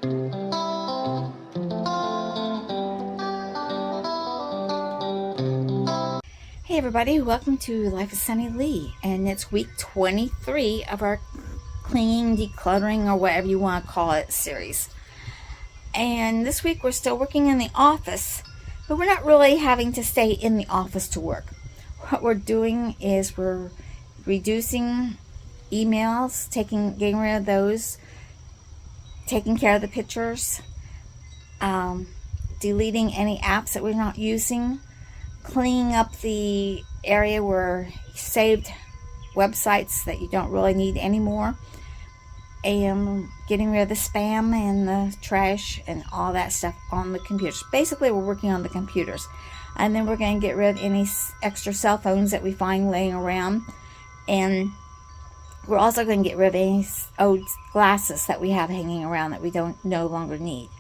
Hey everybody, welcome to Life of Sunny Lee, and it's week 23 of our cleaning, decluttering, or whatever you want to call it series. And this week we're still working in the office, but we're not really having to stay in the office to work. What we're doing is we're reducing emails, getting rid of those, taking care of the pictures, deleting any apps that we're not using, cleaning up the area where saved websites that you don't really need anymore, and getting rid of the spam and the trash and all that stuff on the computers. Basically, we're working on the computers, and then we're going to get rid of any extra cell phones that we find laying around, and we're also going to get rid of any old glasses that we have hanging around that we no longer need.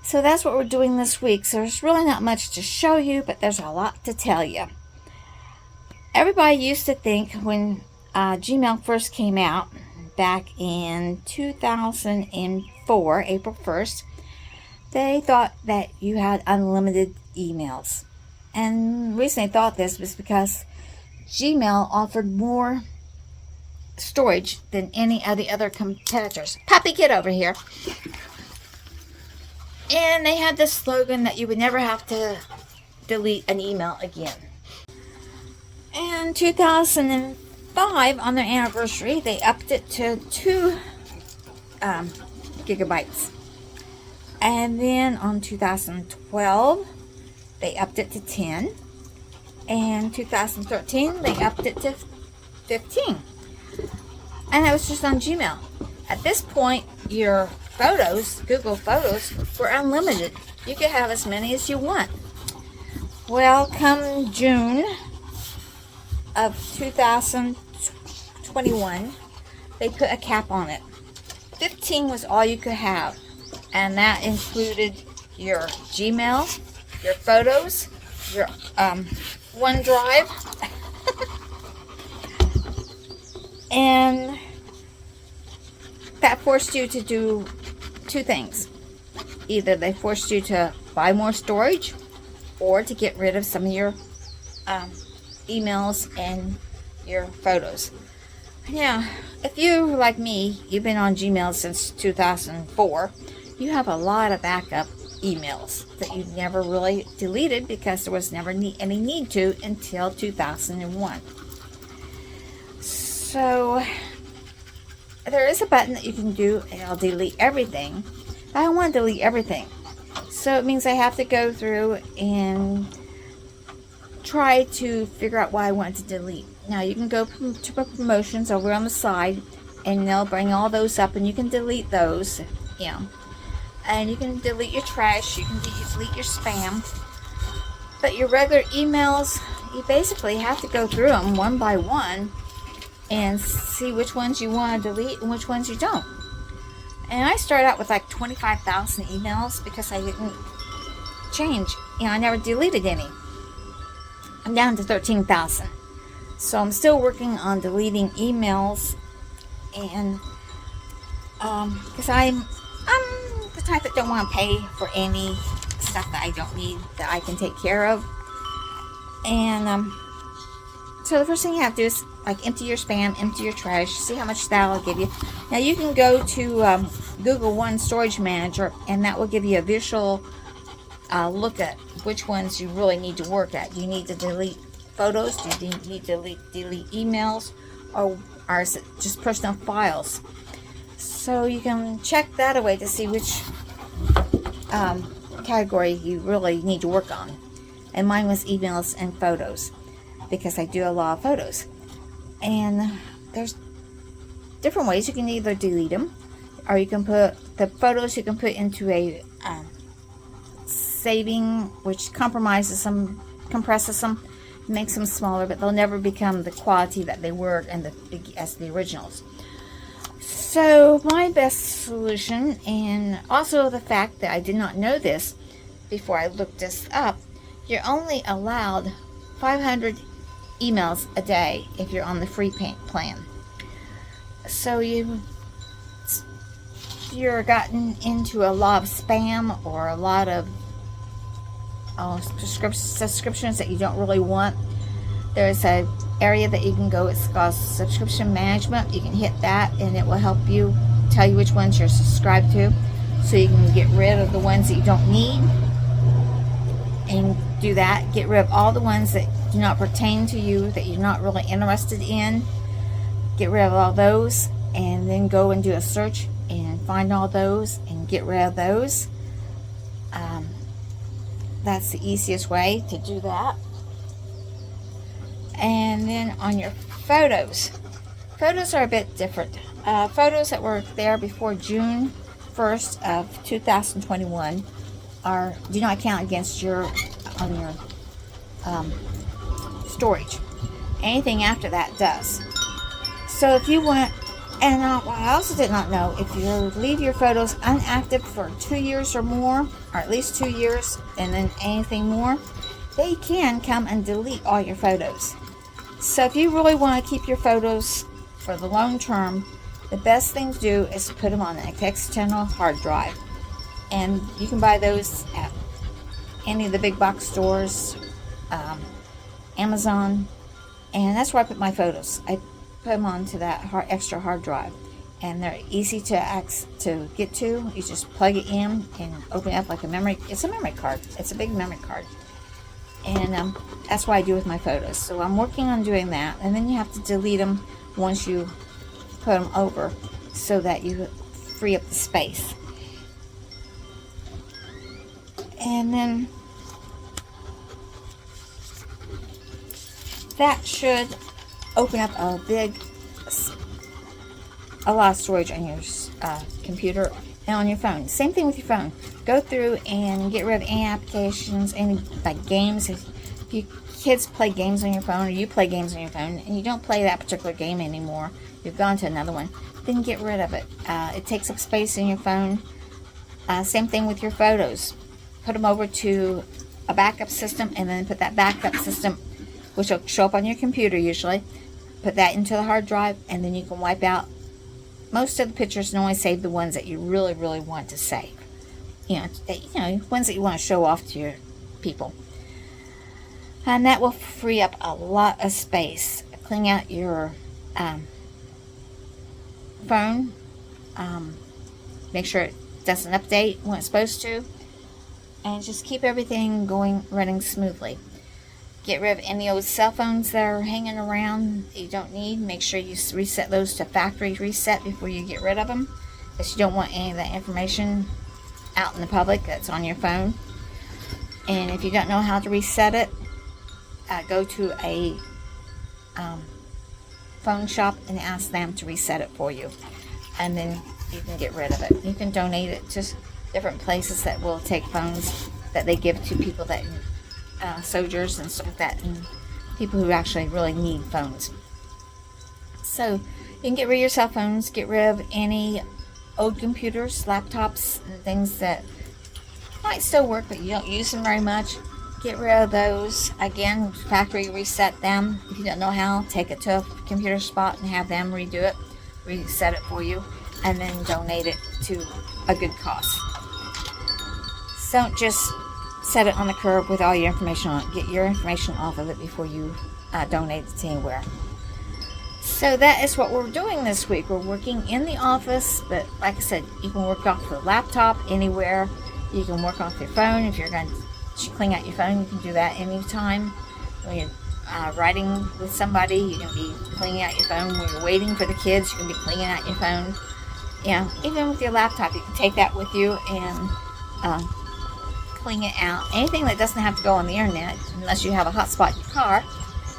So that's what we're doing this week. So there's really not much to show you, but there's a lot to tell you. Everybody used to think when Gmail first came out back in 2004, April 1st, they thought that you had unlimited emails. And the reason they thought this was because Gmail offered more storage than any of the other competitors. Puppy, get over here. And they had this slogan that you would never have to delete an email again. In 2005, on their anniversary, they upped it to 2 gigabytes. And then on 2012, they upped it to 10. And 2013, they upped it to 15. And that was just on Gmail. At this point, your photos, Google Photos, were unlimited. You could have as many as you want. Well, come June of 2021, they put a cap on it. 15 was all you could have, and that included your Gmail, your photos, your OneDrive, and that forced you to do 2 things. Either they forced you to buy more storage, or to get rid of some of your emails and your photos. Yeah, if you, like me, you've been on Gmail since 2004, you have a lot of backup emails that you never really deleted because there was never any need to until 2001. So there is a button that you can do, and I'll delete everything. I don't want to delete everything. So it means I have to go through and try to figure out what I want to delete. Now you can go to promotions over on the side, and they'll bring all those up, and you can delete those. And you can delete your trash, you can delete your spam. But your regular emails, you basically have to go through them one by one and see which ones you want to delete and which ones you don't. And I started out with like 25,000 emails because I didn't change. I never deleted any. I'm down to 13,000. So I'm still working on deleting emails, and because I'm the type that don't want to pay for any stuff that I don't need, that I can take care of. And so the first thing you have to do is empty your spam, empty your trash, see how much that'll give you. Now you can go to Google One Storage Manager, and that will give you a visual look at which ones you really need to work at. Do you need to delete photos? Do you need to delete emails? Or is it just personal files? So you can check that away to see which category you really need to work on. And mine was emails and photos, because I do a lot of photos. And there's different ways. You can either delete them, or you can put the photos, you can put into a saving, which compromises them, compresses them, makes them smaller, but they'll never become the quality that they were as the originals. So my best solution, and also the fact that I did not know this before I looked this up, you're only allowed 500 emails a day if you're on the free plan. So you you're gotten into a lot of spam or a lot of subscriptions that you don't really want, there's a area that you can go. It's called subscription management. You can hit that and it will help you tell you which ones you're subscribed to, so you can get rid of the ones that you don't need, and do that. Get rid of all the ones that do not pertain to you, that you're not really interested in. Get rid of all those, and then go and do a search and find all those and get rid of those. That's the easiest way to do that. And then on your photos are a bit different. Photos that were there before June 1st of 2021 do not count against your storage. Anything after that does. So if you want, and I also did not know, if you leave your photos inactive for 2 years or more, or at least 2 years, and then anything more, they can come and delete all your photos. So if you really want to keep your photos for the long term, the best thing to do is put them on an external hard drive. And you can buy those at any of the big box stores, Amazon, and that's where I put my photos. I put them onto that extra hard drive, and they're easy to get to. You just plug it in and open it up like a memory. It's a memory card. It's a big memory card, and that's what I do with my photos. So I'm working on doing that, and then you have to delete them once you put them over, so that you free up the space. And then that should open up a lot of storage on your computer and on your phone. Same thing with your phone. Go through and get rid of any applications, any like games. If you kids play games on your phone, or you play games on your phone, and you don't play that particular game anymore, you've gone to another one, then get rid of it. It takes up space in your phone. Same thing with your photos. Put them over to a backup system, and then put that backup system, which will show up on your computer usually, put that into the hard drive, and then you can wipe out most of the pictures and only save the ones that you really, really want to save. Ones that you want to show off to your people. And that will free up a lot of space. Clean out your phone. Make sure it doesn't update when it's supposed to. And just keep everything running smoothly. Get rid of any old cell phones that are hanging around that you don't need. Make sure you reset those to factory reset before you get rid of them, because you don't want any of that information out in the public that's on your phone. And if you don't know how to reset it, go to a phone shop and ask them to reset it for you, and then you can get rid of it. You can donate it to different places that will take phones that they give to people that soldiers and stuff like that, and people who actually really need phones. So you can get rid of your cell phones, get rid of any old computers, laptops, and things that might still work but you don't use them very much. Get rid of those. Again, factory reset them. If you don't know how, take it to a computer spot and have them redo it, reset it for you, and then donate it to a good cause. So don't just set it on the curb with all your information on it. Get your information off of it before you donate it to anywhere. So that is what we're doing this week. We're working in the office, but like I said, you can work off your laptop anywhere. You can work off your phone. If you're going to clean out your phone, you can do that anytime. When you're riding with somebody, you can be cleaning out your phone. When you're waiting for the kids, you can be cleaning out your phone. Even with your laptop, you can take that with you and clean it out. Anything that doesn't have to go on the internet, unless you have a hotspot in your car,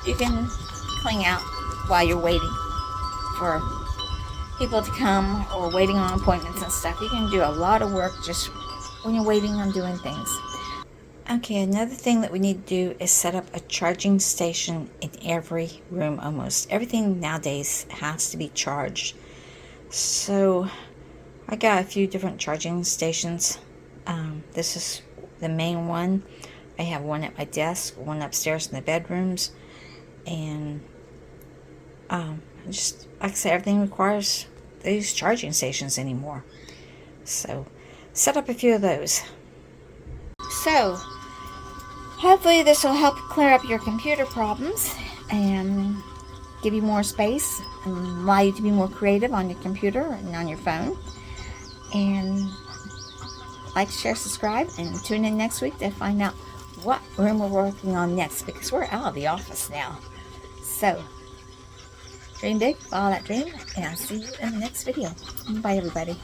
you can clean out while you're waiting for people to come or waiting on appointments and stuff. You can do a lot of work just when you're waiting on doing things. Okay, another thing that we need to do is set up a charging station in every room almost. Everything nowadays has to be charged. So I got a few different charging stations. This is the main one. I have one at my desk, one upstairs in the bedrooms, and just like I said, everything requires these charging stations anymore. So set up a few of those. So hopefully this will help clear up your computer problems and give you more space and allow you to be more creative on your computer and on your phone. And like, share, subscribe, and tune in next week to find out what room we're working on next, because we're out of the office now. So dream big, follow that dream, and I'll see you in the next video. Bye, everybody.